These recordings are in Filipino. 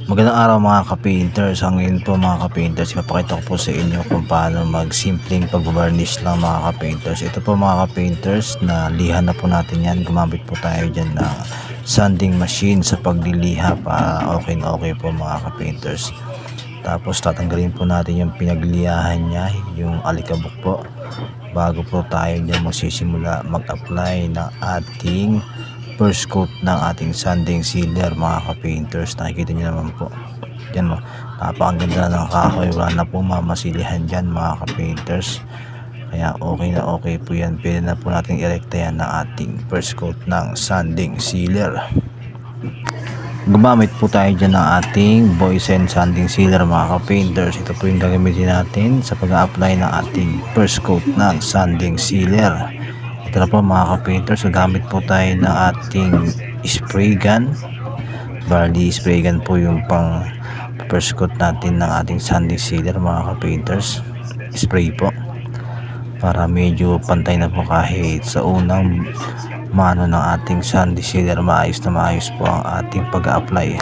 Magandang araw mga ka-painters. Ngayon po mga ka-painters, ipapakita ko po sa inyo kung paano mag-simpleng pag-varnish lang mga ka-painters. Ito po mga ka-painters, na liha na po natin yan. Gumamit po tayo dyan ng sanding machine sa pagliliha para okay na okay po mga ka-painters. Tapos tatanggalin po natin yung pinaglihahan niya, yung alikabok po, bago po tayo dyan magsisimula mag-apply ng ating first coat ng ating sanding sealer mga ka-painters. Nakikita nyo naman po dyan, napakaganda na ng kahoy, wala na po mamasilihan dyan mga ka-painters, kaya okay na okay po yan. Pwede na po natin i-recta yan ng ating first coat ng sanding sealer. Gumamit po tayo dyan ng ating Boysen sanding sealer mga ka-painters. Ito po yung gagamitin natin sa pag-apply ng ating first coat ng sanding sealer. Ito na po mga ka-painters, gamit po tayo ng ating spray gun. Bali spray gun po yung pang first coat natin ng ating sanding sealer mga ka-painters. Spray po para medyo pantay na po kahit sa unang mano ng ating sanding sealer. Maayos na maayos po ang ating pag-apply.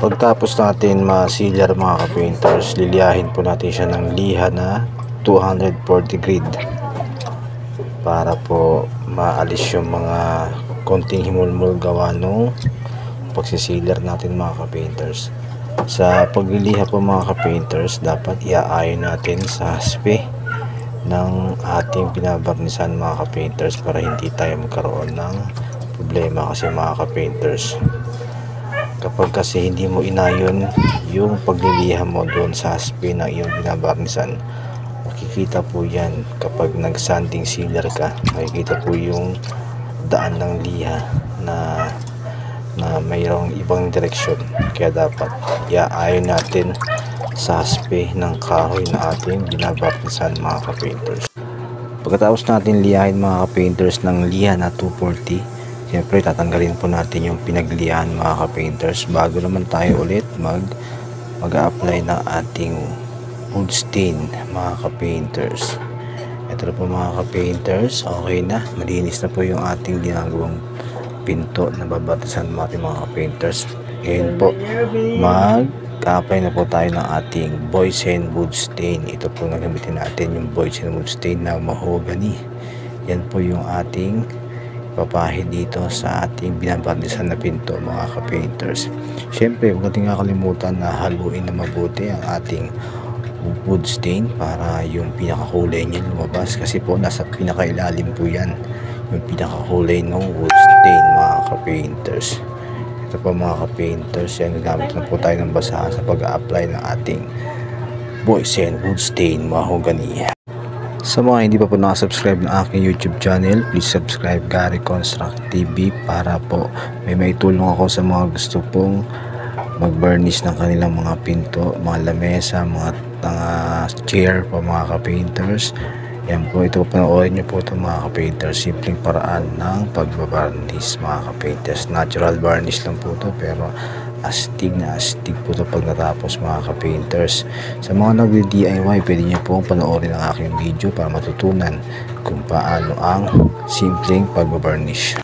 Pagtapos natin ma-sealer mga ka-painters, liliyahin po natin siya ng liha na 240 grit para po maalis yung mga konting himulmul gawa nung pagsisealer natin mga ka-painters. Sa pagliliha po mga ka-painters, dapat iaayon natin sa haspe ng ating pinabarnisan mga ka-painters para hindi tayo magkaroon ng problema. Kasi mga ka-painters, kapag kasi hindi mo inayon yung pagliliha mo doon sa haspe ng iyong binabarnisan, makikita po yan kapag nag-sanding sealer ka. Makikita po yung daan ng liha na mayroong ibang direksyon. Kaya dapat iaayon natin sa haspe ng kahoy na ating binabarnisan mga ka-painters. Pagkatapos natin lihain mga ka-painters ng liha na 240, siyempre tatanggalin po natin yung pinaglihan mga ka-painters bago naman tayo ulit mag-apply ng ating wood stain mga ka-painters. Ito na po mga ka-painters, okay na, malinis na po yung ating ginagawang pinto na babatasan natin mga ka-painters. Ngayon po mag-apply na po tayo ng ating Boysen wood stain. Ito po na gamitin natin, yung Boysen wood stain na mahogany. Yan po yung ating papahid dito sa ating binabarnisan na pinto mga ka-painters. Syempre huwag natin kakalimutan na haluin na mabuti ang ating wood stain para yung pinakakulay niya lumabas, kasi po nasa pinakailalim po yan yung pinakakulay ng wood stain mga ka-painters. Ito po mga ka-painters, yan, gagamit na po tayo ng basahan sa pag-apply ng ating Boysen wood stain mahogany. Sa mga hindi pa po nakasubscribe ng aking YouTube channel, please subscribe Gary Construct TV para po may maitulong ako sa mga gusto pong mag-varnish ng kanilang mga pinto, mga lamesa, mga chair po mga ka-painters. Yan po, ito panoorin nyo po ito mga ka-painters. Simpleng paraan ng pag-varnish mga ka-painters. Natural varnish lang po ito, pero astig na astig po ito pag natapos mga ka-painters. Sa mga nagdi-DIY, pwede nyo po panoorin ang aking video para matutunan kung paano ang simpleng pag-varnish.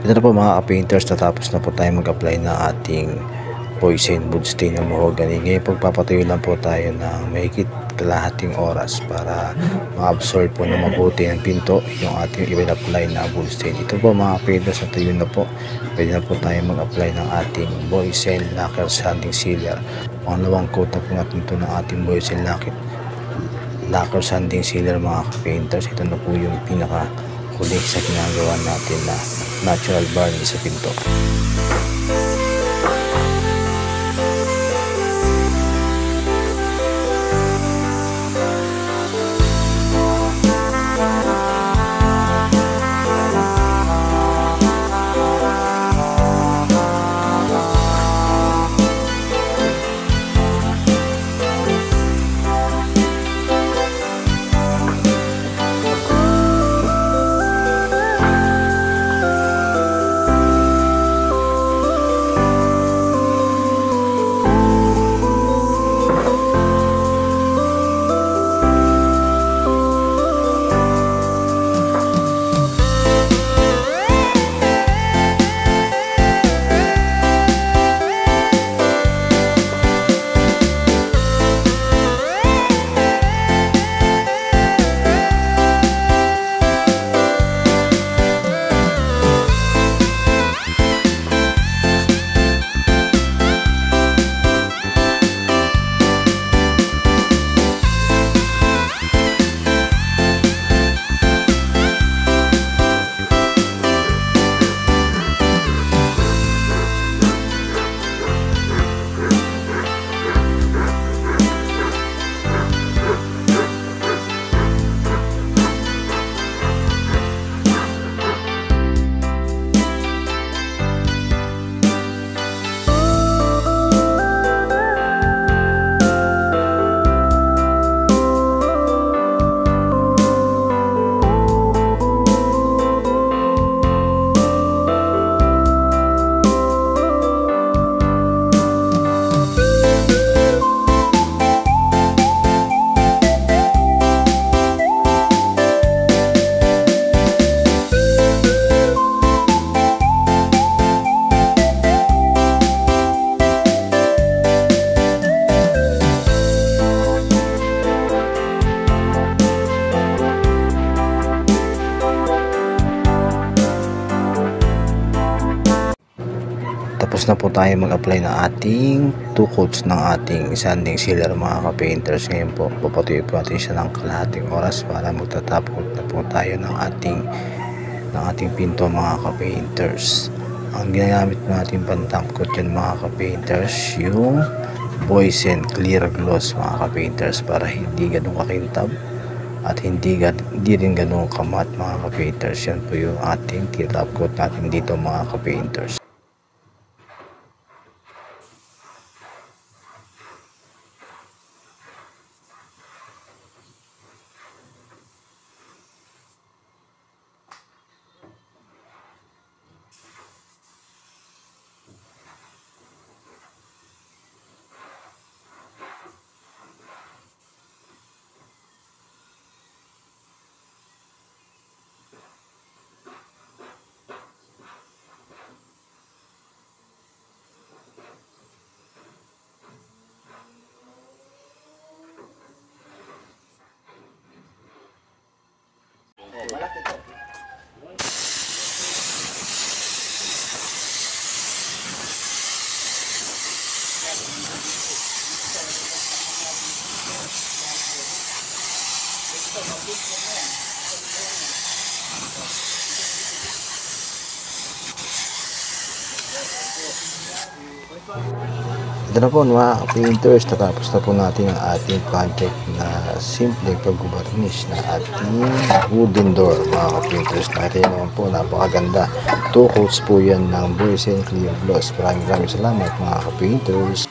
Ito na po mga ka-painters, natapos na po tayo mag-apply ng ating poison wood stain ng mahogany. Ngayon pagpapatuyo lang po tayo ng mahigit kalahating oras para ma-absorb po na mabuti ng pinto yung ating i-apply na wood stain. Ito po mga kapiters, na tuyo na po. Pwede na po tayo mag-apply ng ating Boysen Lacquer Sanding Sealer. Pangalawang coat na po natin ito ng ating Boysen Lacquer Sanding Sealer mga kapiters. Ito na po yung pinaka huli sa ginagawa natin na natural varnish sa pinto. Tapos na po tayo mag-apply ng ating 2 coats ng ating sanding sealer mga ka-painters. Ngayon po, papatuyo po natin siya ng kalahating oras para magta-top coat na po tayo ng ating pinto mga ka-painters. Ang ginagamit po natin pang-top coat yan mga ka-painters, yung Boysen Clear Gloss mga ka-painters, para hindi ganun kakintab at hindi rin ganun kamat mga ka-painters. Yan po yung ating top coat natin dito mga ka-painters. Malaki to. Ito na po mga painters, natapos na po natin ang ating project na simple pag-varnish na ating wooden door mga painters. Nakita naman po, napakaganda. 2 coats po yan ng Boysen Clear Gloss. Maraming salamat mga painters.